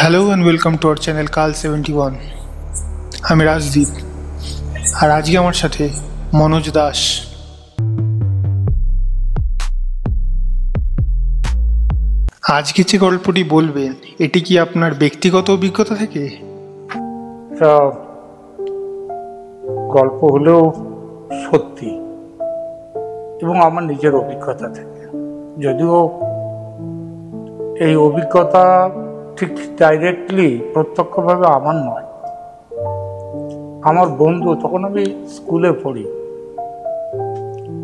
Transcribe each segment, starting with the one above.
Hello and welcome to our channel কাল 71। আমি রাজদীপ, আর আজকে আমার সাথে মনোজ দাস। আজকে যে গল্পটি বলবেন, এটি কি আপনার ব্যক্তিগত অভিজ্ঞতা থেকে? একটা গল্প হলেও সত্যি এবং আমার নিজের অভিজ্ঞতা থেকে, যদিও এই অভিজ্ঞতা ঠিক ডাইরেক্টলি প্রত্যক্ষভাবে আমার নয়। আমার বন্ধু, তখন আমি স্কুলে পড়ি,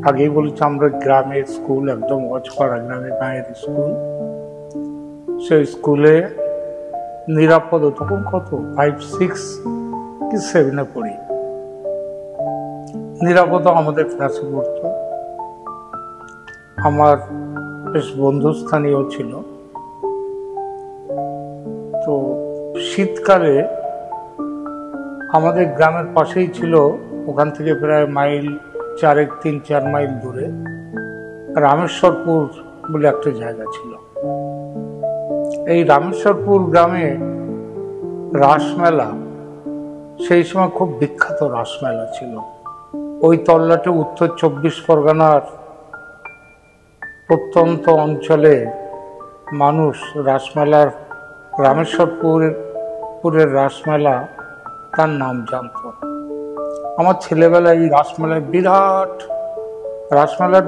আগেই বলেছি আমরা গ্রামের স্কুল, একদম অজপাড়া গ্রামের গাঁয়ের স্কুল। সেই স্কুলে নিরাপদ, তখন কত 5, 6 কি 7-এ পড়ি। নিরাপদ আমাদের ক্লাসে পড়তো, আমার বেশ বন্ধুস্থানীয় ছিল। তো শীতকালে আমাদের গ্রামের পাশেই ছিল, ওখান থেকে প্রায় মাইল 3-4 মাইল দূরে রামেশ্বরপুর বলে একটা জায়গা ছিল। এই রামেশ্বরপুর গ্রামে রাসমেলা, সেই সময় খুব বিখ্যাত রাসমেলা ছিল। ওই তল্লাটে উত্তর 24 পরগনার প্রত্যন্ত অঞ্চলে মানুষ রাসমেলার, রামেশ্বরপুরের রাসমেলা তার নাম জানত। আমার ছেলেবেলায় এই রাসমেলায় বিরাট, রাসমেলার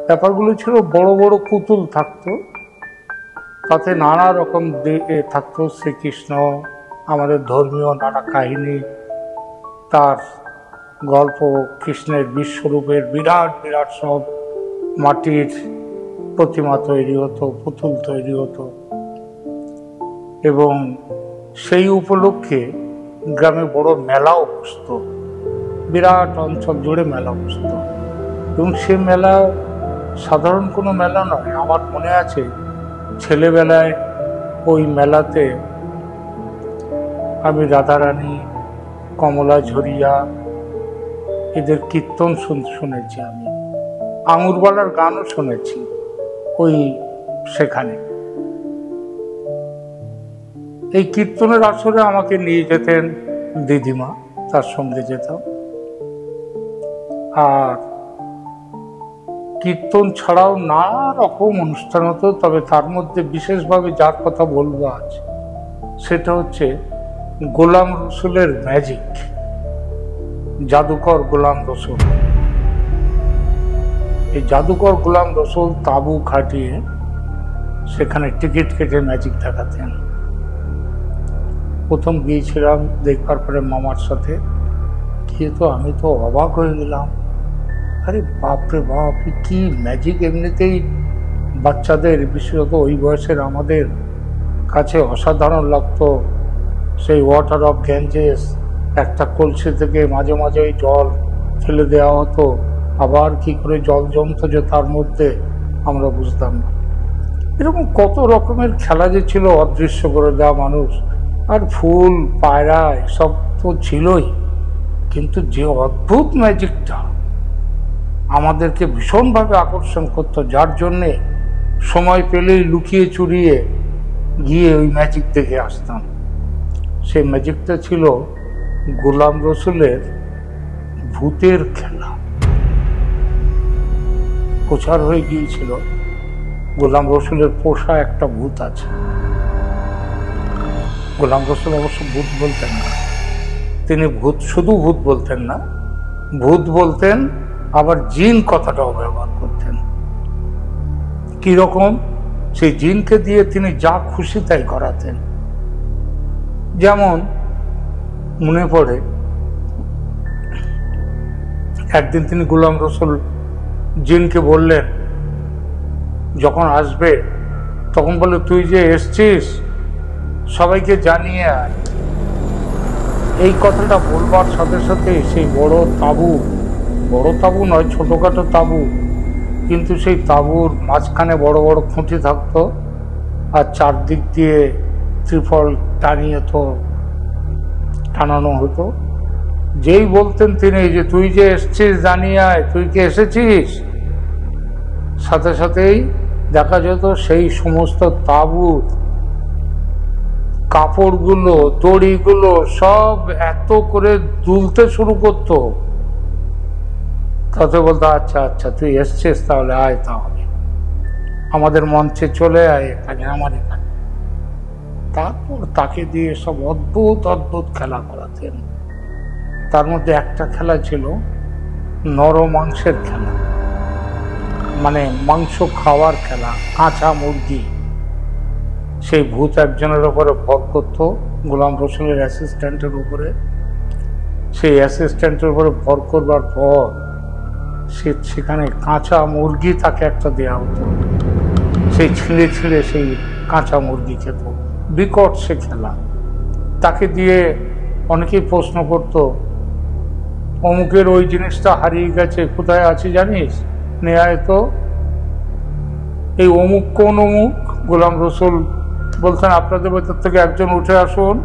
ব্যাপারগুলো ছিল, বড় বড় পুতুল থাকতো, তাতে নানা রকম থাকতো, শ্রীকৃষ্ণ, আমাদের ধর্মীয় নানা কাহিনী, তার গল্প, কৃষ্ণের বিশ্বরূপের বিরাট বিরাট সব মাটির প্রতিমা তৈরি হতো, পুতুল তৈরি হতো। এবং সেই উপলক্ষে গ্রামে বড় মেলাও বসত, বিরাট অঞ্চল জুড়ে মেলা বসত। এবং সে মেলা সাধারণ কোনো মেলা নয়। আমার মনে আছে ছেলেবেলায় ওই মেলাতে আমি রাধারানী, কমলা ঝরিয়া এদের কীর্তন শুনেছি, আমি আঙুরবালার গানও শুনেছি ওই সেখানে। এই কীর্তনের আসরে আমাকে নিয়ে যেতেন দিদিমা, তার সঙ্গে যেতাম। আর কীর্তন ছাড়াও নানা রকম অনুষ্ঠান হতো, তবে তার মধ্যে বিশেষভাবে যার কথা বলবো আজ, সেটা হচ্ছে গোলাম রসুলের ম্যাজিক, জাদুকর গোলাম রসুল। এই জাদুকর গোলাম রসুল তাঁবু খাটিয়ে সেখানে টিকিট কেটে ম্যাজিক দেখাতেন। প্রথম গিয়েছিলাম, দেখবার পরে মামার সাথে গিয়ে তো আমি তো অবাক হয়ে গেলাম। আরে বাপরে বাপ, কি ম্যাজিক! এমনিতেই বাচ্চাদের, বিশেষত ওই বয়সের আমাদের কাছে অসাধারণ লাগতো। সেই ওয়াটার অফ গ্যাঞ্জেস, একটা কলসি থেকে মাঝে মাঝে জল ফেলে দেওয়া হতো, আবার কি করে জল জমতো যে তার মধ্যে, আমরা বুঝতাম না। এরকম কত রকমের খেলা যে ছিল, অদৃশ্য করে দেওয়া মানুষ, আর ফুল, পায়রা, এসব তো ছিলই। কিন্তু যে অদ্ভুত ম্যাজিকটা আমাদেরকে ভীষণভাবে আকর্ষণ করতো, যার জন্যে সময় পেলেই লুকিয়ে চুরিয়ে গিয়ে ওই ম্যাজিক দেখে আসতাম। সেই ম্যাজিকটা ছিল গোলাম রসুলের ভূতের খেলা। প্রচার হয়ে গিয়েছিল গোলাম রসুলের পোষা একটা ভূত আছে। গোলাম রসুল অবশ্য ভূত বলতেন না, তিনি শুধু ভূত বলতেন না, ভূত বলতেন, আবার জিন কথাটাও ব্যবহার করতেন। কিরকম? সেই জিনকে দিয়ে তিনি যা খুশি তাই করাতেন। যেমন মনে পড়ে, একদিন তিনি গোলাম রসুল জিনকে বললেন, যখন আসবে তখন বলে, তুই যে এসছিস সবাইকে জানিয়ে আয়। এই কথাটা বলবার সাথে সাথে সেই বড় তাঁবু নয়, ছোটখাটো তাঁবু, কিন্তু সেই তাঁবুর মাঝখানে বড় বড় খুঁটি থাকতো, আর চারদিক দিয়ে ত্রিফল টানানো হতো। যেই বলতেন তিনি যে তুই যে এসছিস জানিয়ে আয়, তুই কি এসেছিস, সাথে সাথেই দেখা যেত সেই সমস্ত তাঁবু কাপড়গুলো, দড়িগুলো সব এত করে দুলতে শুরু করতো। তাতে বলতো, আচ্ছা আচ্ছা তুই এসছিস, তাহলে আয়, তাহলে আমাদের মঞ্চে চলে আয়, এখানে আমার এখানে। তারপর তাকে দিয়ে সব অদ্ভুত অদ্ভুত খেলা করাতেন। তার মধ্যে একটা খেলা ছিল নর মাংসের খেলা, মানে মাংস খাওয়ার খেলা, কাঁচা মুরগি। সেই ভূত একজনের উপরে ভর করত, গোলাম রসুলের অ্যাসিস্ট্যান্টের উপরে। সেই অ্যাসিস্ট্যান্টের উপরে ভর করবার পর সেখানে কাঁচা মুরগি তাকে একটা দেওয়া হতো। সেই ছিঁড়ে ছিঁড়ে সেই কাঁচা মুরগি খেত। বিকট সে খেলা। তাকে দিয়ে অনেকেই প্রশ্ন করত, অমুকের ওই জিনিসটা হারিয়ে গেছে, কোথায় আছে জানিস, নিয়ে আয় তো। এই অমুক কোন অমুক? গোলাম রসুল বলতেন, আপনাদের ভেতর থেকে একজন উঠে আসুন।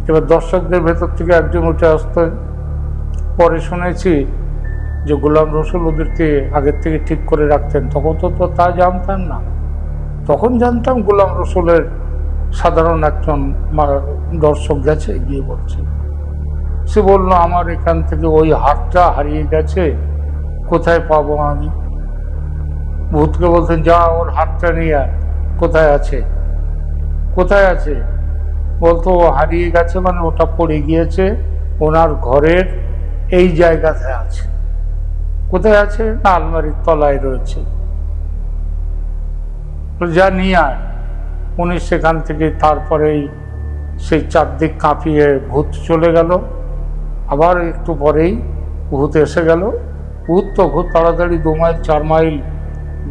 এবার দর্শকদের ভেতর থেকে একজন উঠে আসতেন। পরে শুনেছি যে গোলাম রসুল ওদেরকে আগের থেকে ঠিক করে রাখতেন। তখন তো তা জানতাম না। তখন জানতাম গোলাম রসুলের সাধারণ একজন দর্শক গেছে, গিয়ে বলছে, সে বলল, আমার এখান থেকে ওই হারটা হারিয়ে গেছে, কোথায় পাবো আমি? ভূতকে বলতেন, যা ওর হারটা নিয়ে আয়। কোথায় আছে? কোথায় আছে? বলতো, ও হারিয়ে গেছে, মানে ওটা পড়ে গিয়েছে ওনার ঘরের এই জায়গাতে আছে। কোথায় আছে? না, আলমারির তলায় রয়েছে। যা নিয়ে আয়। উনি সেখান থেকে তারপরেই সেই চারদিক কাঁপিয়ে ভূত চলে গেল। আবার একটু পরেই ভূত এসে গেল। ভূত তো খুব তাড়াতাড়ি 2 মাইল 4 মাইল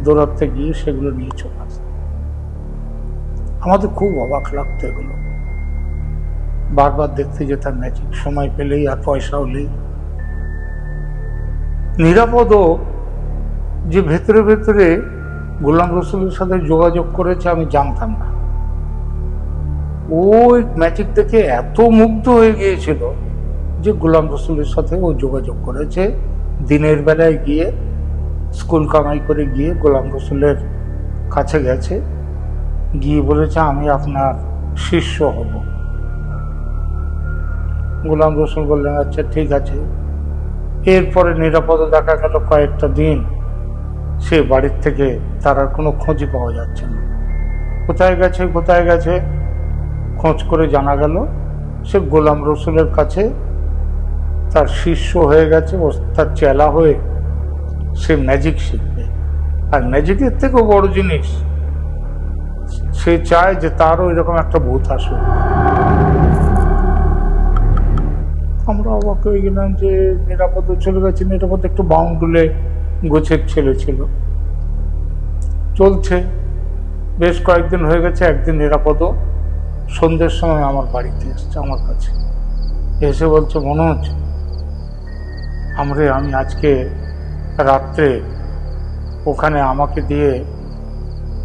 দৌড়াতে গিয়ে সেগুলো নিয়ে চলে আসে। আমাদের খুব অবাক লাগতো এগুলো, বারবার দেখতে যেতাম ম্যাজিক, সময় পেলেই আর পয়সা হলেই। নিরাপদও যে ভেতরে ভেতরে গোলাম রসুলের সাথে যোগাযোগ করেছে আমি জানতাম না। ওই ম্যাজিক দেখে এত মুগ্ধ হয়ে গিয়েছিল যে গোলাম রসুলের সাথে ও যোগাযোগ করেছে। দিনের বেলায় গিয়ে স্কুল কামাই করে গিয়ে গোলাম রসুলের কাছে গেছে, গিয়ে বলেছে, আমি আপনার শিষ্য হব। গোলাম রসুল বললেন, আচ্ছা ঠিক আছে। এরপরে নিরাপদে দেখা গেল কয়েকটা দিন সে বাড়ির থেকে তার আর কোনো খোঁজই পাওয়া যাচ্ছে না। কোথায় গেছে কোথায় গেছে খোঁজ করে জানা গেল সে গোলাম রসুলের কাছে তার শিষ্য হয়ে গেছে, ও তার চেলা হয়ে সে ম্যাজিক শিখবে। আর ম্যাজিকের থেকেও বড় জিনিস, সে চায় যে তারও এরকম একটা ভূত আসুক। আমরা অবাক হয়ে গেলাম যে নিরাপদ চলে গেছে। নিরাপদ একটু বাউন্ডুলে গোছের ছেলে ছিল। চলছে, বেশ কয়েকদিন হয়ে গেছে। একদিন নিরাপদ সন্ধ্যের সময় আমার বাড়িতে এসছে, আমার কাছে এসে বলছে, মনোজ, আমি আজকে রাত্রে ওখানে আমাকে দিয়ে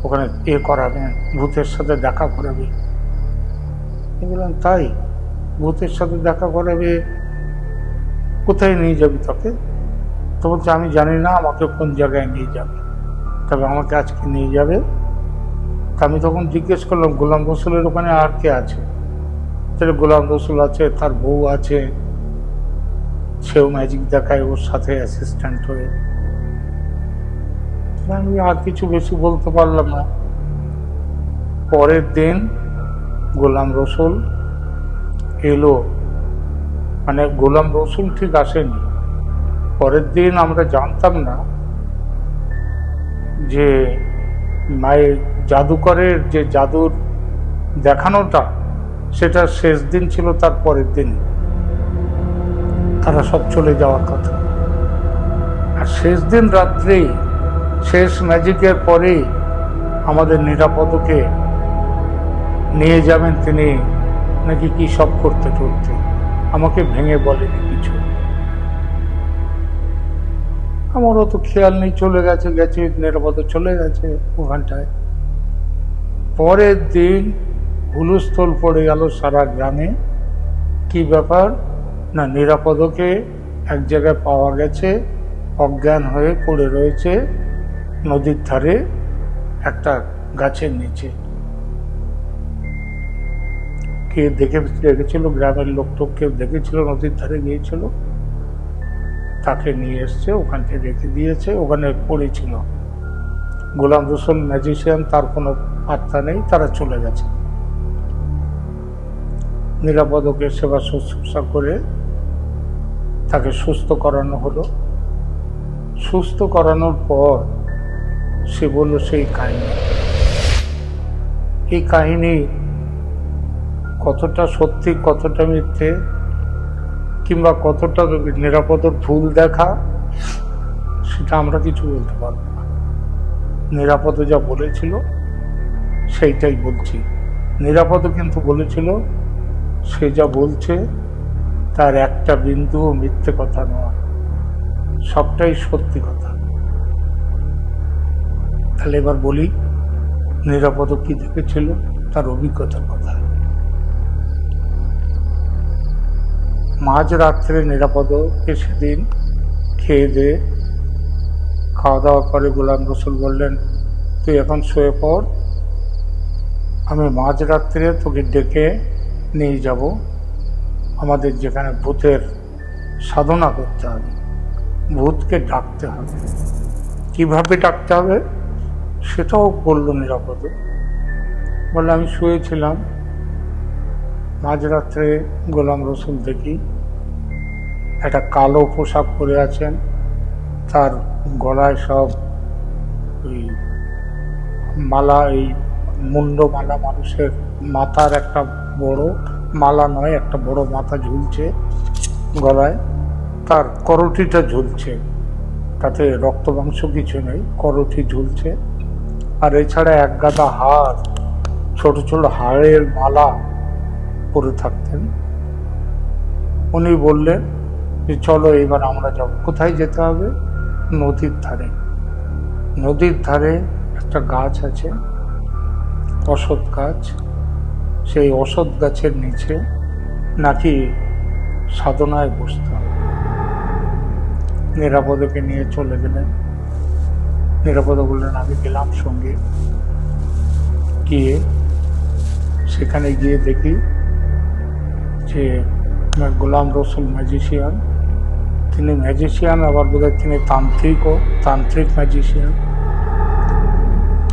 ওখানে করাবে, ভূতের সাথে দেখা করাবে। বললাম, তাই? ভূতের সাথে দেখা করাবে? কোথায় নিয়ে যাবি তাকে? তো বলছে, আমি জানি না আমাকে কোন জায়গায় নিয়ে যাবে, তবে আমাকে আজকে নিয়ে যাবে। আমি তখন জিজ্ঞেস করলাম, গোলাম রসুলের ওখানে আর কে আছে? তাহলে গোলাম রসুল আছে, তার বউ আছে, সেও ম্যাজিক দেখায় ওর সাথে অ্যাসিস্ট্যান্ট হয়ে। আমি আর কিছু বেশি বলতে পারলাম না। পরের দিন গোলাম রসুল এলো, মানে গোলাম রসুল ঠিক আসেনি। পরের দিন আমরা জানতাম না যে মায়ের জাদুকরের যে জাদুর দেখানোটা সেটা শেষ দিন ছিল, তার পরের দিন তারা সব চলে যাওয়ার কথা। আর শেষ দিন রাত্রেই, শেষ ম্যাজিকের পরেই আমাদের নিরাপদকে নিয়ে যাবেন তিনি নাকি কি সব করতে চলতে। আমাকে ভেঙে বলেনি কিছু, আমারও তো খেয়াল নেই। চলে গেছে নিরাপদ চলে গেছে ওখানটায়। পরের দিন হুলস্থল পড়ে গেল সারা গ্রামে। কি ব্যাপার না, নিরাপদকে এক জায়গায় পাওয়া গেছে, অজ্ঞান হয়ে পড়ে রয়েছে নদীর ধারে একটা গাছের নিচে। কে দেখেছিল, গ্রামের লোক টোক কেউ দেখেছিল, নদীর ধারে গিয়েছিল, তাকে নিয়ে এসছে, ওখান থেকে রেখে দিয়েছে, ওখানে পড়েছিল। গোলাম রসুল ম্যাজিশিয়ান, তার কোনো পাত্তা নেই, তারা চলে গেছে। নিরাপদকে সেবা শুশ্রূষা করে তাকে সুস্থ করানো হলো। সুস্থ করানোর পর সে বলল সেই কাহিনী। এই কাহিনী কতটা সত্যি, কতটা মিথ্যে, কিংবা কতটা নিরাপদর ভুল দেখা, সেটা আমরা কিছু বলতে পারবো না। নিরাপদ যা বলেছিল সেইটাই বলছি। নিরাপদ কিন্তু বলেছিল সে যা বলছে তার একটা বিন্দুও মিথ্যে কথা নয়, সবটাই সত্যি কথা। তাহলে এবার বলি নিরাপদ কি দেখেছিল, তার অভিজ্ঞতার কথা। মাঝরাত্রে নিরাপদকে সেদিন খেয়ে দিয়ে খাওয়া দাওয়া করে গোলাম রসুল বললেন, তুই এখন শুয়ে পড়, আমি মাঝরাত্রে তোকে ডেকে নিয়ে যাব আমাদের যেখানে ভূতের সাধনা করতে হবে, ভূতকে ডাকতে হবে। কিভাবে ডাকতে হবে সেটাও বলল নিরাপদ। বলে আমি শুয়েছিলাম, মাঝরাত্রে গোলাম রসুল দেখি একটা কালো পোশাক পরে আছেন, তার গলায় সব ওই মালা, এই মুন্ড মালা, মানুষের মাথার একটা বড় মালা নয়, একটা বড় মাথা ঝুলছে গলায়, তার করটিটা ঝুলছে, তাতে রক্ত মাংস কিছু নেই, করটি ঝুলছে। আর এছাড়া এক গাদা হাড়, ছোট ছোট হাড়ের মালা পরে থাকতেন। উনি বললেন যে চলো এবার আমরা যাব। কোথায় যেতে হবে? নদীর ধারে। নদীর ধারে একটা গাছ আছে, অশ্বত্থ গাছ, সেই অশ্বত্থ গাছের নিচে নাকি সাধনায় বসতে হবে। নিরাপদকে নিয়ে চলে গেলেন। নিরাপদ বললেন আমি গেলাম সঙ্গে। গিয়ে সেখানে গিয়ে দেখি যে গোলাম রসুল ম্যাজিশিয়ান, তিনি ম্যাজিশিয়ান, আবার বোধহয় তিনি তান্ত্রিক ম্যাজিশিয়ান।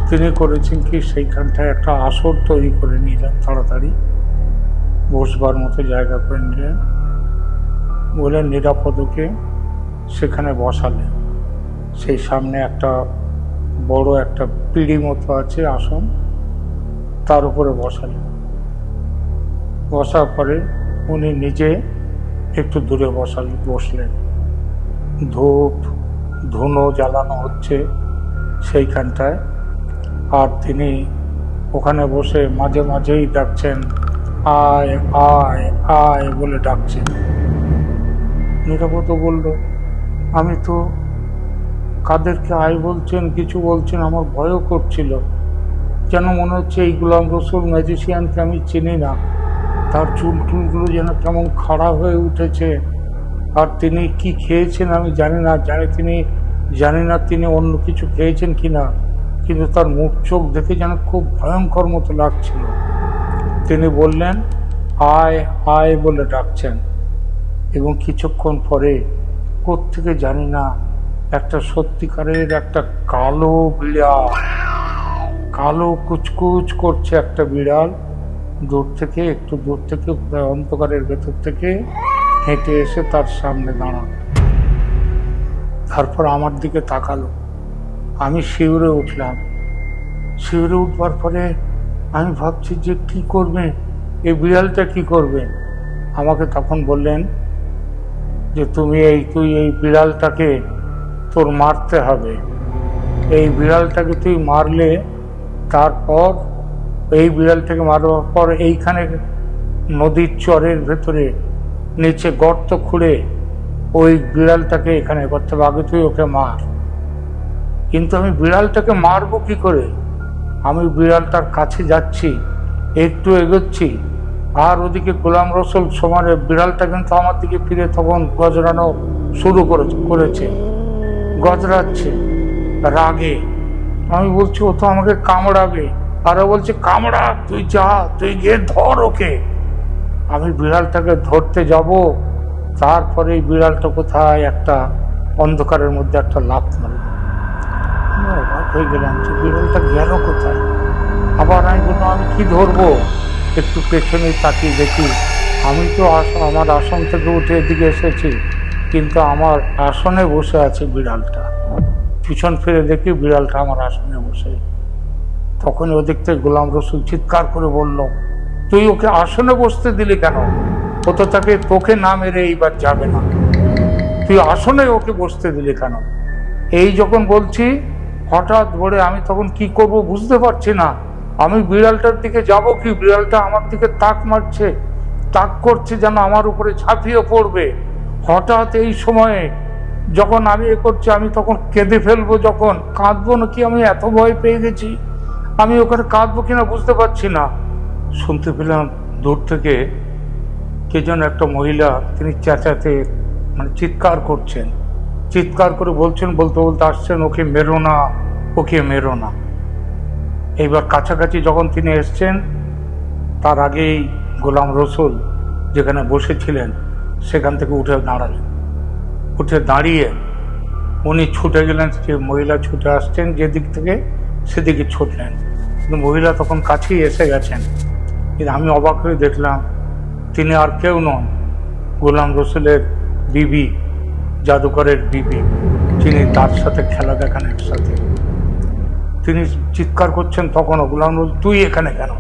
তিনি করেছেন কি, সেইখানটায় একটা আসর তৈরি করে নিলেন, তাড়াতাড়ি বসবার মতো জায়গা করে নিলেন। বলে নিরাপদকে সেখানে বসালেন। সেই সামনে একটা বড় একটা পিঁড়ি মতো আছে আসন, তার উপরে বসালেন। বসার পরে উনি নিজে একটু দূরে বসলেন। ধূপ ধুনো জ্বালানো হচ্ছে সেইখানটায়, আর তিনি ওখানে বসে মাঝে মাঝেই ডাকছেন, আয় আয় আয় বলে ডাকছেন। নিরাপদ বলল, আমি তো কাদেরকে আয় বলছেন, কিছু বলছেন, আমার ভয়ও করছিল, যেন মনে হচ্ছে এই গোলাম রসুল ম্যাজিশিয়ানকে আমি চিনি না, তার চুল টুলগুলো যেন কেমন খাড়া হয়ে উঠেছে, আর তিনি কি খেয়েছেন আমি জানি না তিনি অন্য কিছু খেয়েছেন কিনা, কিন্তু তার মুখ চোখ দেখে যেন খুব ভয়ঙ্কর মতো লাগছিল। তিনি বললেন আয় আয় বলে ডাকছেন, এবং কিছুক্ষণ পরে কোত্থেকে জানি না একটা সত্যিকারের একটা কালো বিড়াল, কালো কুচকুচ করছে একটা বিড়াল, একটু দূর থেকে অন্ধকারের ভেতর থেকে হেঁটে এসে তার সামনে দাঁড়ানো। তারপর আমার দিকে তাকালো। আমি শিউরে উঠলাম। শিউরে উঠবার পরে আমি ভাবছি যে কি করবে এই বিড়ালটা, কি করবে। আমাকে তখন বললেন যে তুই এই বিড়ালটাকে তোর মারতে হবে, এই বিড়ালটাকে তুই মারলে তারপর এই বিড়ালটাকে মারবার পর এইখানে নদীর চরের ভেতরে নিচে গর্ত খুঁড়ে ওই বিড়ালটাকে এখানে করতে হবে, আগে তুই ওকে মার। কিন্তু আমি বিড়ালটাকে মারবো কি করে? আমি বিড়ালটার কাছে যাচ্ছি, একটু এগোচ্ছি, আর ওদিকে গোলাম রসুল সমানে বিড়ালটা কিন্তু আমার দিকে ফিরে তখন গজরানো শুরু করেছে, গজরাচ্ছে রাগে। আমি বলছি ও তো আমাকে কামড়াবে, আর ও বলছে কামড়া, তুই যা, তুই গিয়ে ধর ওকে। আমি বিড়ালটাকে ধরতে যাব, তারপরে এই বিড়ালটা কোথায় একটা অন্ধকারের মধ্যে একটা লাফ মারল। অবাক হয়ে গেলাম যে বিড়ালটা গেল কোথায়। আবার আমি বললাম আমি কি ধরবো, একটু পেছনে তাকিয়ে দেখি আমি তো আমার আসন থেকে উঠে এদিকে এসেছি, কিন্তু আমার আসনে বসে আছে বিড়ালটা। পিছন ফিরে দেখি বিড়ালটা আমার আসনে বসে। তখন ওদিক থেকে গোলাম রসুল চিৎকার করে বলল, তুই ওকে আসনে বসতে দিলি কেন? ও তো তোকে না মেরে এইবার যাবে না, তুই আসনে ওকে বসতে দিলি কেন? এই যখন বলছি হঠাৎ করে আমি তখন কি করব বুঝতে পারছি না। আমি বিড়ালটার দিকে যাব কি, বিড়ালটা আমার দিকে তাক মারছে, তাক করছে যেন আমার উপরে ঝাঁপিয়ে পড়বে। হঠাৎ এই সময়ে যখন আমি করছি, আমি তখন কেঁদে ফেলবো, যখন কাঁদবো নাকি, আমি এত ভয় পেয়ে গেছি। আমি ওখানে কাঁদবো কিনা বুঝতে পারছি না। শুনতে পেলাম দূর থেকে কে যেন একটা মহিলা, তিনি চেঁচাতে মানে চিৎকার করছেন, চিৎকার করে বলছেন, বলতে বলতে আসছেন, ওকে মেরো না, ওকে মেরো না। এইবার কাছাকাছি যখন তিনি এসছেন, তার আগেই গোলাম রসুল যেখানে বসেছিলেন সেখান থেকে উঠে দাঁড়ালেন। উঠে দাঁড়িয়ে উনি ছুটে গেলেন, যে মহিলা ছুটে আসছেন যেদিক থেকে সেদিকে ছুটলেন, কিন্তু মহিলা তখন কাছেই এসে গেছেন। কিন্তু আমি অবাক হয়ে দেখলাম তিনি আর কেউ নন, গোলাম রসুলের বিবি, জাদুকরের বিবি, যিনি তার সাথে খেলা দেখান একসাথে। তিনি চিৎকার করছেন তখনও, গোলাম রসুল তুই এখানে কেন,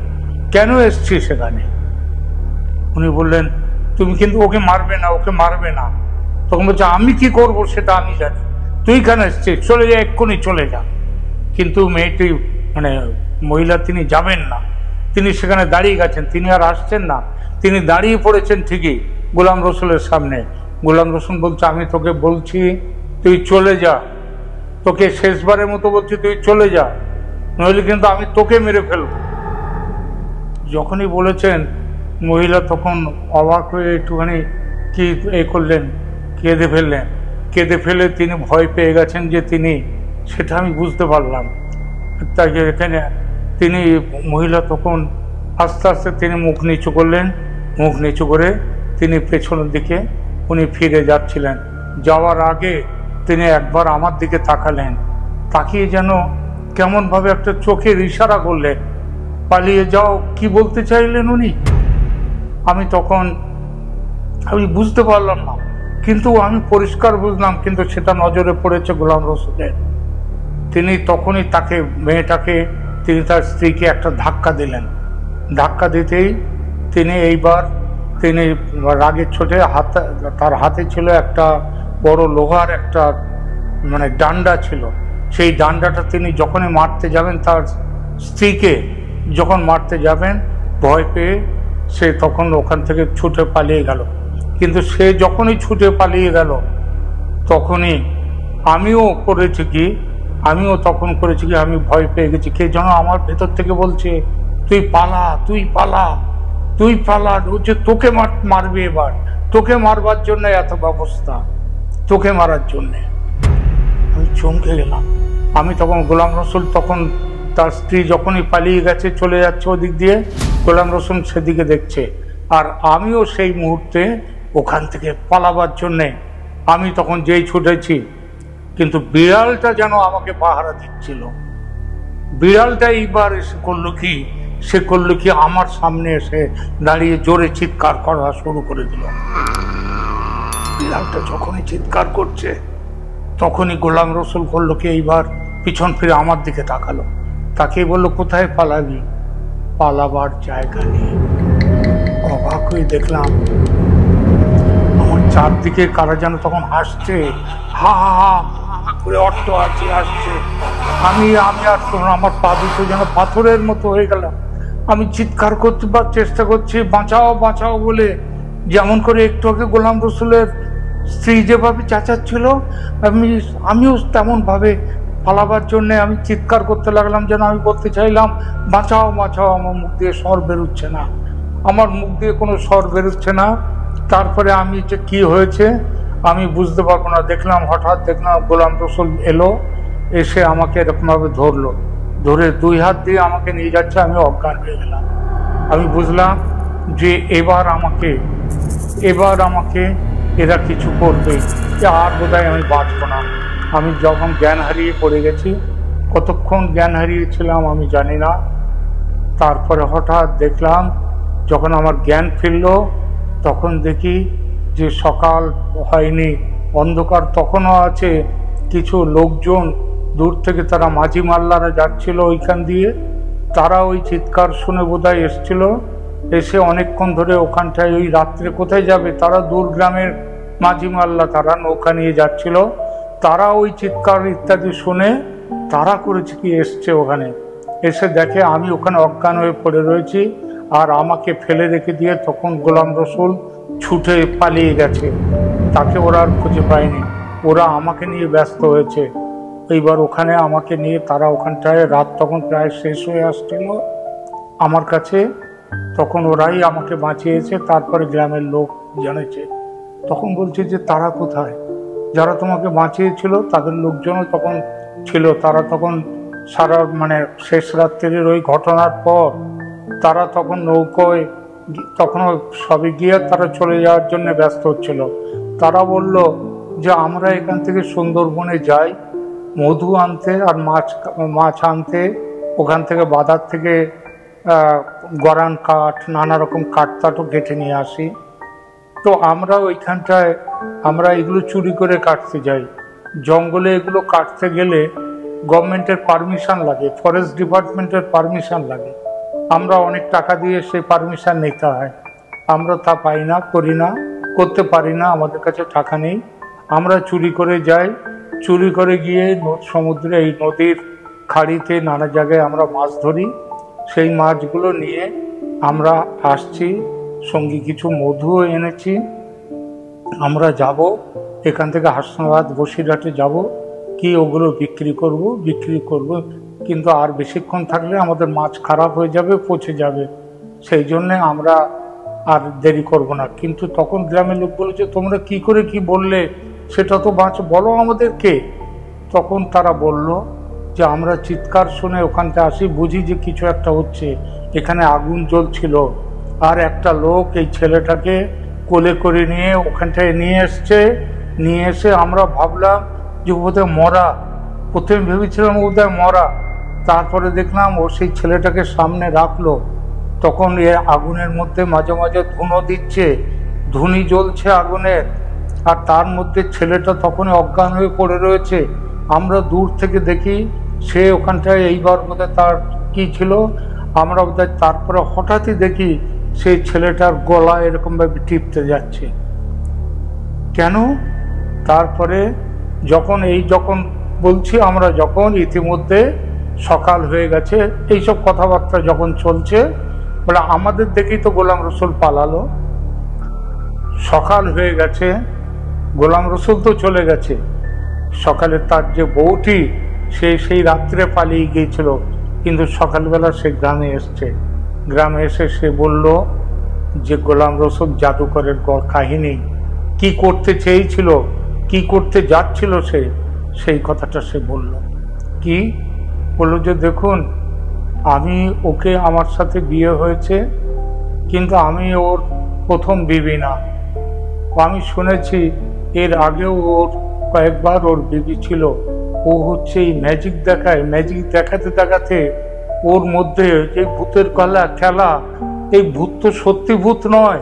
কেন এসছিস সেখানে? উনি বললেন তুমি কিন্তু ওকে মারবে না, ওকে মারবে না। তখন বলছে আমি কি করব সেটা আমি জানি, তুই কেন এসছিস, চলে যা, এক্ষুনি চলে যা। কিন্তু মেয়েটি মানে মহিলা তিনি যাবেন না, তিনি সেখানে দাঁড়িয়ে গেছেন, তিনি আর আসছেন না। তিনি দাঁড়িয়ে পড়েছেন ঠিকই গোলাম রসুলের সামনে। গোলাম রসুল বলছে আমি তোকে বলছি তুই চলে যা, তোকে শেষবারের মতো বলছি তুই চলে যা, নইলে কিন্তু আমি তোকে মেরে ফেলব। যখনই বলেছেন মহিলা তখন অবাক হয়ে একটুখানি কি করলেন, কেঁদে ফেললেন। কেঁদে ফেলে তিনি ভয় পেয়ে গেছেন যে তিনি, সেটা আমি বুঝতে পারলাম। তাই এখানে তিনি মহিলা তখন আস্তে আস্তে তিনি মুখ নিচু করলেন, মুখ নিচু করে তিনি পেছনের দিকে উনি ফিরে যাচ্ছিলেন। যাওয়ার আগে তিনি একবার আমার দিকে তাকালেন, তাকিয়ে যেন কেমনভাবে একটা চোখের ইশারা করলেন, পালিয়ে যাও, কি বলতে চাইলেন উনি। আমি তখন বুঝতে পারলাম না, কিন্তু আমি পরিষ্কার বুঝলাম, কিন্তু সেটা নজরে পড়েছে গোলাম রসুলের। তিনি তখনই তাকে, মেয়েটাকে, তিনি তার স্ত্রীকে একটা ধাক্কা দিলেন। ধাক্কা দিতেই তিনি এইবার তিনি রাগের ছোটে তার হাতে ছিল একটা বড় লোহার একটা মানে ডান্ডা ছিল। সেই ডান্ডাটা তিনি যখনই মারতে যাবেন, তার স্ত্রীকে যখন মারতে যাবেন, ভয় পেয়ে সে তখন ওখান থেকে ছুটে পালিয়ে গেল। কিন্তু সে যখনই ছুটে পালিয়ে গেল, তখনই আমিও তখন করেছি কি, আমি ভয় পেয়ে গেছি। কে যেন আমার ভেতর থেকে বলছে তুই পালা, তুই পালা, তুই পালা, হচ্ছে তোকে মারবে এবার, তোকে মারবার জন্য এত ব্যবস্থা, তোকে মারার জন্যে। আমি চমকে গেলাম। আমি তখন গোলাম রসুল তখন তার স্ত্রী যখনই পালিয়ে গেছে, চলে যাচ্ছে ওদিক দিয়ে, গোলাম রসুল সেদিকে দেখছে, আর আমিও সেই মুহূর্তে ওখান থেকে পালাবার জন্যে আমি তখন যেই ছুটেছি, কিন্তু বিড়ালটা যেন আমাকে পাহারা দিচ্ছিল। বিড়ালটা এইবার এসে করলো কি, আমার সামনে এসে দাঁড়িয়ে জোরে চিৎকার করা শুরু করে দিল। বিড়ালটা যখনই চিৎকার করছে, তখনই গোলাম রসুল করলো কি, এইবার পিছন ফিরে আমার দিকে তাকালো, তাকে বললো কোথায় পালাবি, পালাবার জায়গা নেই। অবাক হয়ে দেখলাম আমার চারদিকে কারা যেন তখন হাসছে, হা হা হা করে অট্ট আসছে। আমি আর আমার পা দুটো যেন পাথরের মতো হয়ে গেলাম। আমি চিৎকার করতে চেষ্টা করছি, বাঁচাও বাঁচাও বলে, যেমন করে একটু আগে গোলাম রসুলের স্ত্রী যেভাবে চেঁচাচ্ছিল, আমিও তেমন ভাবে পালাবার জন্য আমি চিৎকার করতে লাগলাম, যেন আমি বলতে চাইলাম বাঁচাও বাঁচাও। আমার মুখ দিয়ে স্বর বেরোচ্ছে না, আমার মুখ দিয়ে কোনো স্বর বেরোচ্ছে না। তারপরে আমি যে কি হয়েছে আমি বুঝতে পারবো না। হঠাৎ দেখলাম গোলাম রসুল এলো, এসে আমাকে এরকমভাবে ধরে দুই হাত দিয়ে আমাকে নিয়ে যাচ্ছে। আমি অজ্ঞান হয়ে গেলাম। আমি বুঝলাম যে এবার আমাকে এরা কিছু করবে, আর বোধহয় আমি বাঁচব না। আমি যখন জ্ঞান হারিয়ে পড়ে গেছি, কতক্ষণ জ্ঞান হারিয়েছিলাম আমি জানি না। তারপরে হঠাৎ দেখলাম, যখন আমার জ্ঞান ফিরল, তখন দেখি যে সকাল হয়নি, অন্ধকার তখনও আছে। কিছু লোকজন দূর থেকে, তারা মাঝি মাল্লারা যাচ্ছিল ওইখান দিয়ে, তারা ওই চিৎকার শুনে বোধহয় এসছিল, এসে অনেকক্ষণ ধরে ওখানটায় ওই রাত্রে কোথায় যাবে, তারা দূর গ্রামের মাঝি মাল্লা, তারা নৌকা নিয়ে যাচ্ছিল, তারা ওই চিৎকার ইত্যাদি শুনে তারা করেছে কি এসছে ওখানে, এসে দেখে আমি ওখানে অজ্ঞান হয়ে পড়ে রয়েছি, আর আমাকে ফেলে রেখে দিয়ে তখন গোলাম রসুল ছুটে পালিয়ে গেছে। তাকে ওরা আর খুঁজে পায়নি, ওরা আমাকে নিয়ে ব্যস্ত হয়েছে। এইবার ওখানে আমাকে নিয়ে তারা ওখানটায়, রাত তখন প্রায় শেষ হয়ে আসছিল আমার কাছে, তখন ওরাই আমাকে বাঁচিয়েছে। তারপরে গ্রামের লোক জানেছে, তখন বলছে যে তারা কোথায়, যারা তোমাকে বাঁচিয়েছিল তাদের লোকজনও তখন ছিল, তারা তখন সারা শেষ রাত্রির ওই ঘটনার পর তারা তখন নৌকোয়, তখনও সবে গিয়ে তারা চলে যাওয়ার জন্য ব্যস্ত হচ্ছিল। তারা বলল যে আমরা এখান থেকে সুন্দরবনে যাই মধু আনতে আর মাছ আনতে, ওখান থেকে বাজার থেকে গরান কাঠ, নানা রকম কাঠটাটও কেটে নিয়ে আসি। তো আমরা ওইখানটায় আমরা এগুলো চুরি করে কাটতে যাই। জঙ্গলে এগুলো কাটতে গেলে গভর্নমেন্টের পারমিশন লাগে, ফরেস্ট ডিপার্টমেন্টের পারমিশন লাগে, আমরা অনেক টাকা দিয়ে সেই পারমিশন নিতে হয়। আমরা তা পাই না, করি না, করতে পারি না, আমাদের কাছে টাকা নেই। আমরা চুরি করে যাই, চুরি করে গিয়ে সমুদ্রে, এই নদীর খাড়িতে নানা জায়গায় আমরা মাছ ধরি। সেই মাছগুলো নিয়ে আমরা আসছি, সঙ্গে কিছু মধুও এনেছি। আমরা যাব এখান থেকে হাসনাবাদ, বসিরহাটে যাব, কি ওগুলো বিক্রি করব, কিন্তু আর বেশিক্ষণ থাকলে আমাদের মাছ খারাপ হয়ে যাবে, পচে যাবে, সেই জন্যে আমরা আর দেরি করব না। কিন্তু তখন গ্রামের লোক বলেছে, তোমরা কি করে কি বললে, সেটা তো বলো আমাদেরকে। তখন তারা বলল যে আমরা চিৎকার শুনে ওখানটা আসি, বুঝি যে কিছু একটা হচ্ছে, এখানে আগুন জ্বলছিল, আর একটা লোক এই ছেলেটাকে কোলে করে নিয়ে ওখানটায় নিয়ে এসে আমরা ভাবলাম যে বোধহয় মরা, প্রথমে ভেবেছিলাম বোধহয় মরা, তারপরে দেখলাম ও সেই ছেলেটাকে সামনে রাখলো, তখন এ আগুনের মধ্যে মাঝে মাঝে ধুনো দিচ্ছে, ধুনি জ্বলছে আগুনের, আর তার মধ্যে ছেলেটা তখনই অজ্ঞান হয়ে পড়ে রয়েছে। আমরা দূর থেকে দেখি সে ওখানটায়, এইবার বোধহয় তার কি ছিল আমরা বোধহয়, তারপরে হঠাৎই দেখি সেই ছেলেটার গলা এরকমভাবে টিপতে যাচ্ছে। কেন? তারপরে যখন বলছি আমরা, যখন ইতিমধ্যে সকাল হয়ে গেছে, এইসব কথাবার্তা যখন চলছে, বলে আমাদের দেখেই তো গোলাম রসুল পালালো, সকাল হয়ে গেছে, গোলাম রসুল তো চলে গেছে, সকালে তার যে বউটি সেই রাত্রে পালিয়ে গিয়েছিল, কিন্তু সকালবেলা সে গ্রামে এসে সে বলল যে গোলাম রসুল জাদুকরের কাহিনী, কি করতে চেয়েছিল, কি করতে যাচ্ছিল সেই কথাটা সে বলল। কি বলল যে দেখুন, আমি ওকে, আমার সাথে বিয়ে হয়েছে, কিন্তু আমি ওর প্রথম বিবি না, আমি শুনেছি এর আগেও ওর কয়েকবার ওর বিবি ছিল। ও হচ্ছে এই ম্যাজিক দেখায়, ম্যাজিক দেখাতে দেখাতে ওর মধ্যে যে ভূতের খেলা, এই ভূত তো সত্যি ভূত নয়,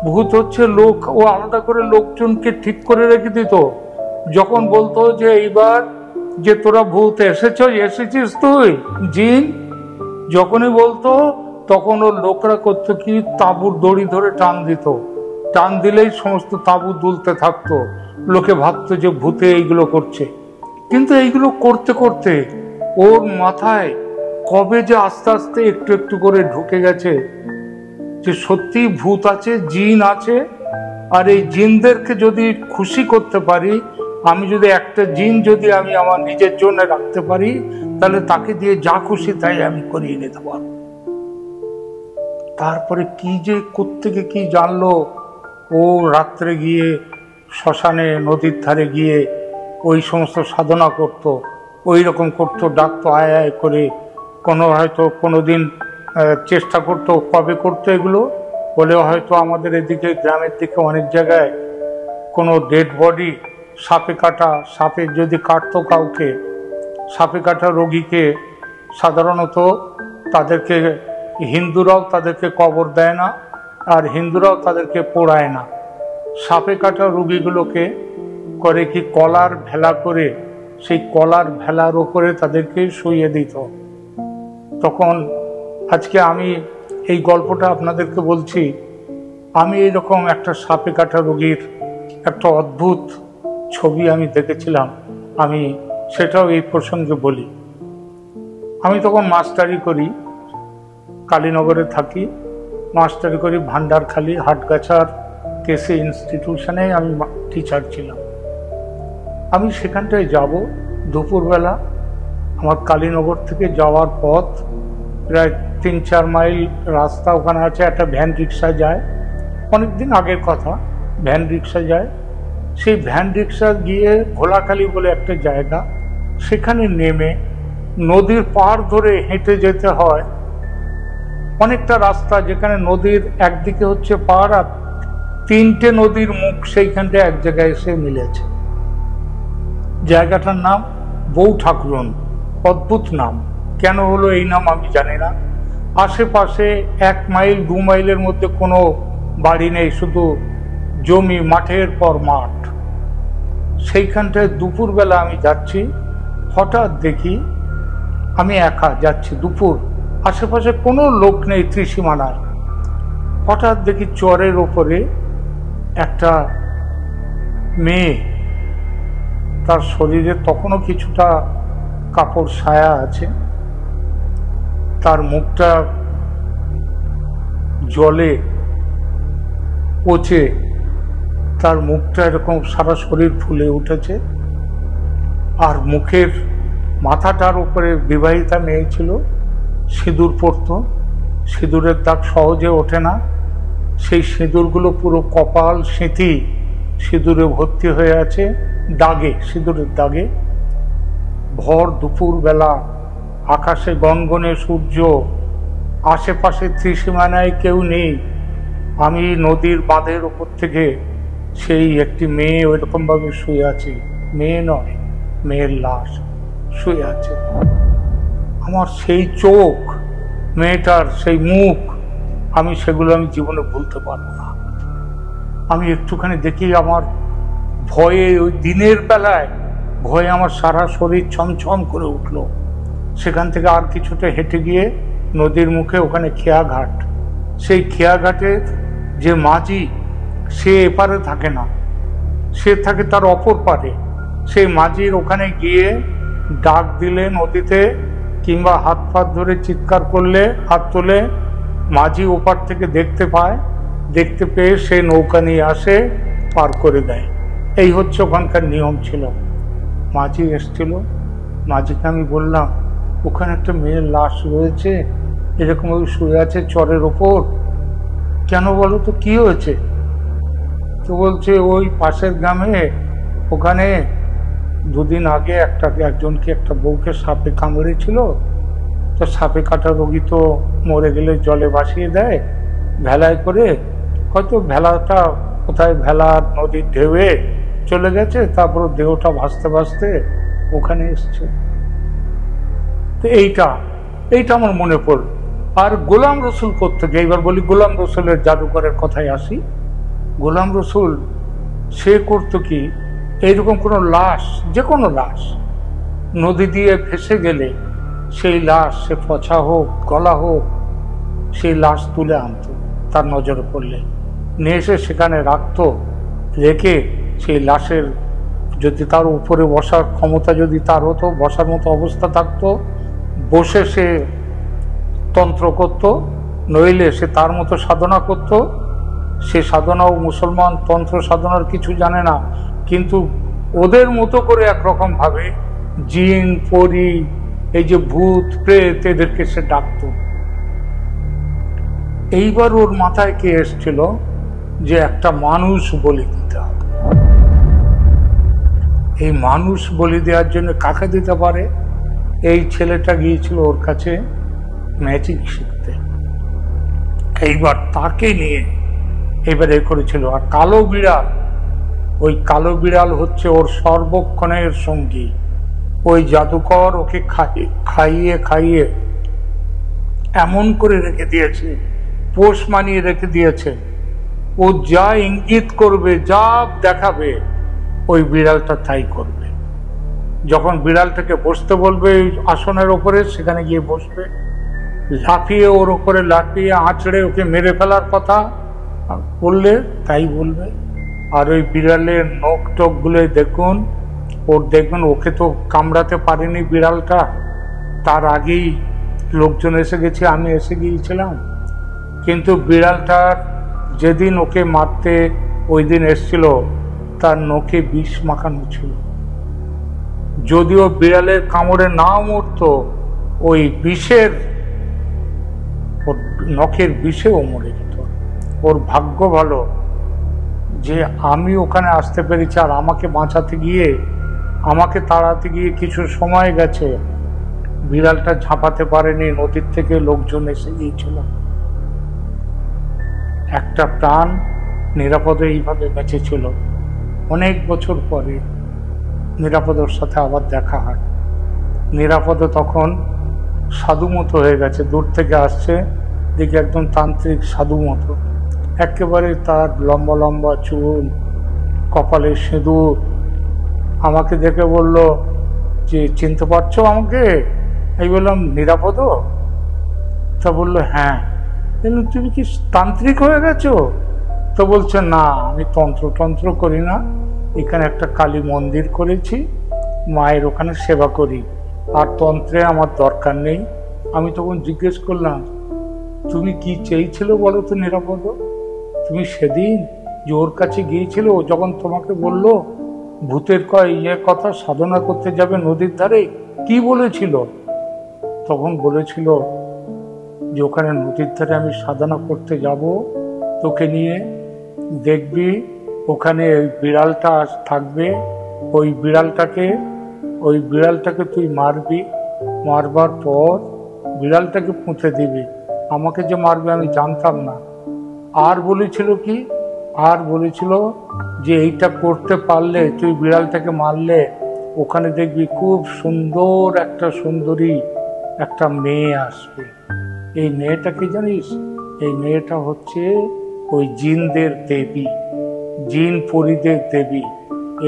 ভূত হচ্ছে লোক, ও আলাদা করে লোকজনকে ঠিক করে রেখে দিত। যখন বলতো যে এইবার যে তোরা ভূত এসেছিস তুই জিন, যখনই বলতো তখন ওর লোকরা করতো কি, তাঁবুর দড়ি ধরে টান দিলেই সমস্ত তাঁবু দুলতে থাকতো, লোকে ভাবতো যে ভূতে এইগুলো করছে। কিন্তু এইগুলো করতে করতে ওর মাথায় কবে যে আস্তে আস্তে একটু একটু করে ঢুকে গেছে যে সত্যি ভূত আছে, জিন আছে, আর এই জিনদেরকে যদি খুশি করতে পারি, আমি যদি একটা জিন যদি আমি আমার নিজের জন্য রাখতে পারি, তাহলে তাকে দিয়ে যা খুশি তাই আমি করিয়ে নিতে পারবো। তারপরে কি যে কোত্থেকে কি জানলো, ও রাত্রে গিয়ে শ্মশানে, নদীর ধারে গিয়ে ওই সমস্ত সাধনা করত, ওই রকম করতো, ডাকতো আয় আয় করে, হয়তো কোনোদিন চেষ্টা করতো, কবে করতো এগুলো বলে হয়তো আমাদের এদিকে গ্রামের দিকে অনেক জায়গায় কোনো ডেড বডি সাপে যদি কাটতো কাউকে, সাপে কাটা রোগীকে সাধারণত তাদেরকে হিন্দুরাও তাদেরকে কবর দেয় না, আর হিন্দুরাও তাদেরকে পোড়ায় না। সাপে কাটা রোগীগুলোকে করে কি কলার ভেলা করে, সেই কলার ভেলার ওপরে তাদেরকে শুইয়ে দিত। তখন আজকে আমি এই গল্পটা আপনাদেরকে বলছি, আমি এইরকম একটা সাপে কাটা রোগীর একটা অদ্ভুত ছবি আমি দেখেছিলাম, আমি সেটাও এই প্রসঙ্গে বলি। আমি তখন মাস্টারি করি, কালীনগরে থাকি, মাস্টারি করি ভান্ডারখালী হাটগাছার কেসি ইনস্টিটিউশনে আমি টিচার ছিলাম। আমি সেখানটায় যাব দুপুরবেলা, আমার কালীনগর থেকে যাওয়ার পথ প্রায় 3-4 মাইল রাস্তা, ওখানে আছে একটা ভ্যান রিক্সা যায়, অনেকদিন আগের কথা, ভ্যান রিক্সা যায়। সেই ভ্যান রিক্সা গিয়ে ভোলাখালী বলে একটা জায়গা, সেখানে নেমে নদীর পাড় ধরে হেঁটে যেতে হয় অনেকটা রাস্তা, যেখানে নদীর একদিকে হচ্ছে পাড় আর 3টে নদীর মুখ সেইখানটা এক জায়গায় এসে মিলেছে। জায়গাটার নাম বউ ঠাকুরন, অদ্ভুত নাম, কেন হলো এই নাম আমি জানি না। আশেপাশে 1 মাইল 2 মাইলের মধ্যে কোনো বাড়ি নেই, শুধু জমি, মাঠের পর মাঠ। সেইখানটায় দুপুরবেলা আমি যাচ্ছি, হঠাৎ দেখি আমি একা যাচ্ছি দুপুর, আশেপাশে কোনো লোক নেই ত্রিসীমানায়। হঠাৎ দেখি চরের ওপরে একটা মেয়ে, তার শরীরে তখনও কিছুটা কাপড় ছায়া আছে, তার মুখটা জলে পচে, তার মুখটা এরকম সারা শরীর ফুলে উঠেছে, আর মুখের মাথাটার উপরে বিবাহিতা মেয়ে ছিল, সিঁদুর পরতো, সিঁদুরের দাগ সহজে ওঠে না, সেই সিঁদুরগুলো পুরো কপাল সিঁথি সিঁদুরে ভর্তি হয়ে আছে, দাগে, সিঁদুরের দাগে। ভর দুপুর বেলা, আকাশে গনগনে সূর্য, আশেপাশে ত্রিসীমানায় কেউ নেই। আমি নদীর বাঁধের ওপর থেকে সেই একটি মেয়ে ওইরকম ভাবে শুয়ে আছে, মেয়ে নয়, মেয়ের লাশ শুয়ে আছে। আমার সেই চোখ, মেয়েটার সেই মুখ, আমি সেগুলো আমি জীবনে ভুলতে পারবো না। আমি একটুখানি দেখি, আমার ভয়ে, ওই দিনের বেলায় ভয়ে আমার সারা শরীর ছমছম করে উঠল। সেখান থেকে আর কিছুটা হেঁটে গিয়ে নদীর মুখে ওখানে খেয়াঘাট, সেই খেয়াঘাটের যে মাঝি, সে এপারে থাকে না, সে থাকে তার অপর পারে। সেই মাঝির ওখানে গিয়ে ডাক দিলে নদীতে, কিংবা হাত ফাত ধরে চিৎকার করলে, হাত তোলে, মাঝি ওপার থেকে দেখতে পায়, দেখতে পেয়ে সে নৌকা নিয়ে আসে, পার করে দেয়। এই হচ্ছে ওখানকার নিয়ম ছিল। মাঝি এসছিল, মাঝিকে আমি বললাম, ওখানে একটা মেয়ের লাশ রয়েছে, এরকম শুয়ে আছে চরের ওপর, কেন বলো তো, কি হয়েছে? তো বলছে, ওই পাশের গ্রামে ওখানে 2 দিন আগে একজনকে, একটা বউকে সাপে কামড়েছিল, তো সাপে কাটা রোগী তো মরে গেলে জলে ভাসিয়ে দেয় ভেলায় করে, হয়তো ভেলাটা কোথায়, ভেলা নদীর ঢেউয়ে চলে গেছে, তারপর দেহটা ভাসতে ভাসতে ওখানে এসছে। তো এইটা আমার মনে পড়ল। আর গোলাম রসুল কোত্থেকে, এইবার বলি গোলাম রসুলের জাদুকরের কথায় আসি। গোলাম রসুল সে করতো কি, এইরকম কোনো লাশ, যে কোনো লাশ নদী দিয়ে ভেসে গেলে, সেই লাশ, সে পচা হোক গলা হোক, সেই লাশ তুলে আনতো, তার নজরে পড়লে নিয়ে এসে সেখানে রাখতো। রেখে সেই লাশের, যদি তার উপরে বসার ক্ষমতা যদি তার হতো, বসার মতো অবস্থা থাকতো, বসে সে তন্ত্র করত, নইলে সে তার মতো সাধনা করত। সে সাধনাও, মুসলমান তন্ত্র সাধনার কিছু জানে না, কিন্তু ওদের মতো করে একরকম ভাবে জিন, পরি, এই যে ভূত প্রেত, এদেরকে সে ডাকত। এইবার ওর মাথায় কে এসছিল যে একটা মানুষ বলি দিতে হবে। এই মানুষ বলি দেওয়ার জন্য কাকে দিতে পারে? এই ছেলেটা গিয়েছিল ওর কাছে ম্যাজিক শিখতে। এইবার তাকে নিয়ে এবারে করেছিল। আর কালো বিড়াল, ওই কালো বিড়াল হচ্ছে ওর সর্বক্ষণের সঙ্গী। ওই জাদুকর ওকে খাইয়ে খাইয়ে এমন করে রেখে দিয়েছে, পোষ মানিয়ে রেখে দিয়েছে। ও যা ইঙ্গিত করবে, যা দেখাবে, ওই বিড়ালটা তাই করবে। যখন বিড়ালটাকে বসতে বলবে আসনের ওপরে, সেখানে গিয়ে বসবে। লাফিয়ে ওর ওপরে লাফিয়ে আঁচড়ে ওকে মেরে ফেলার কথা বললে তাই বলবে। আর ওই বিড়ালের নখ টক গুলো দেখুন, ওর দেখবেন ওকে তো কামড়াতে পারেনি বিড়ালটা, তার আগেই লোকজন এসে গেছে, আমি এসে গিয়েছিলাম। কিন্তু বিড়ালটার যেদিন ওকে মারতে ওই দিন এসছিল, তার নখে বিষ মাখানো ছিল। যদিও বিড়ালের কামড়ে না মরতো, ওই বিষের, ওর নখের বিষেও মরে যেত। ওর ভাগ্য ভালো যে আমি ওখানে আসতে পেরেছি। আর আমাকে বাঁচাতে গিয়ে, আমাকে তাড়াতে গিয়ে কিছু সময় গেছে, বিড়ালটা ঝাঁপাতে পারেনি, নদীর থেকে লোকজন এসে গিয়েছিল। একটা প্রাণ নিরাপদে এইভাবে বেঁচেছিল। অনেক বছর পরে নিরাপদের সাথে আবার দেখা হয়। নিরাপদ তখন সাধু মতো হয়ে গেছে, দূর থেকে আসছে, দেখি একদম তান্ত্রিক সাধু মতো, একেবারে তার লম্বা লম্বা চুল, কপালে সিঁদুর। আমাকে দেখে বলল যে চিনতে পারছো আমাকে? আমি বললাম নিরাপদ? তা বললো হ্যাঁ। তুমি কি তান্ত্রিক হয়ে গেছো? তো বলছে না, আমি তন্ত্র করি না, এখানে একটা কালী মন্দির করেছি, মায়ের ওখানে সেবা করি, আর তন্ত্রে আমার দরকার নেই। আমি তখন জিজ্ঞেস করলাম, তুমি কি চেয়েছিল বলো তো নিরাপদ? তুমি সেদিন যে ওর কাছে গিয়েছিল, ও যখন তোমাকে বলল ভূতের কথা সাধনা করতে যাবে নদীর ধারে, কি বলেছিল? তখন বলেছিল যে ওখানে নদীর ধারে আমি সাধনা করতে যাব, তোকে নিয়ে দেখবি ওখানে ওই বিড়ালটা থাকবে, ওই বিড়ালটাকে তুই মারবি, মারবার পর বিড়ালটাকে পুঁতে দিবি। আমাকে যে মারবে আমি জানতাম না। আর বলেছিল কি, আর বলেছিল যে এইটা করতে পারলে, তুই বিড়ালটাকে মারলে, ওখানে দেখবি খুব সুন্দর একটা সুন্দরী একটা মেয়ে আসবে। এই মেয়েটা কি জানিস? এই মেয়েটা হচ্ছে ওই জিনদের দেবী, জিন পরীদের দেবী।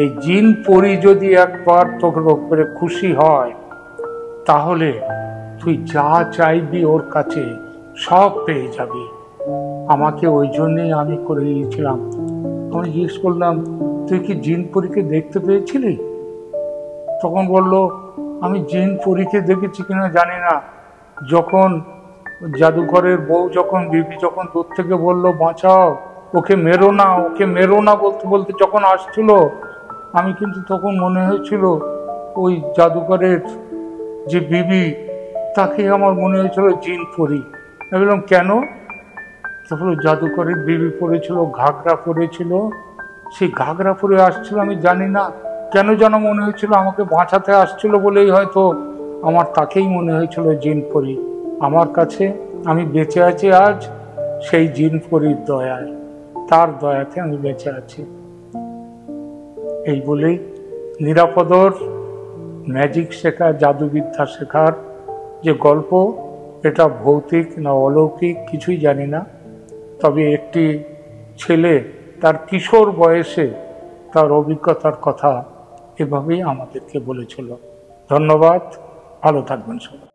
এই জিন পরী যদি একবার তোর উপরে খুশি হয়, তাহলে তুই যা চাইবি ওর কাছে সব পেয়ে যাবি। আমাকে ওই জন্যই আমি করে দিয়েছিলাম। আমি জিজ্ঞেস করলাম, তুই কি জিন পরীকে দেখতে পেয়েছিলি? তখন বলল, আমি জিন পরীকে দেখেছি কিনা জানি না। যখন জাদুঘরের বউ, যখন বিবি যখন দূর থেকে বলল বাঁচাও, ওকে মেরো না, ওকে মেরো না বলতে বলতে যখন আসছিল, আমি কিন্তু তখন মনে হয়েছিল ওই জাদুঘরের যে বিবি, তাকে আমার মনে হয়েছিল জিন পরী। আমি বললাম কেন? তখন জাদুঘরের বিবি পরেছিল, ঘাগরা পরেছিল, সেই ঘাগরা পরে আসছিল। আমি জানি না কেন যেন মনে হয়েছিল আমাকে বাঁচাতে আসছিল বলেই হয়তো আমার তাকেই মনে হয়েছিল জিন পরী। আমার কাছে আমি বেঁচে আছি আজ সেই জিন পরীর দয়ায়, তার দয়াতে আমি বেঁচে আছি। এই বলেই নিরাপদর ম্যাজিক শেখা, জাদুবিদ্যা শেখার যে গল্প, এটা ভৌতিক না অলৌকিক কিছুই জানি না। তবে একটি ছেলে তার কিশোর বয়সে তার অভিজ্ঞতার কথা এভাবেই আমাদেরকে বলেছিল। ধন্যবাদ, ভালো থাকবেন সবাই।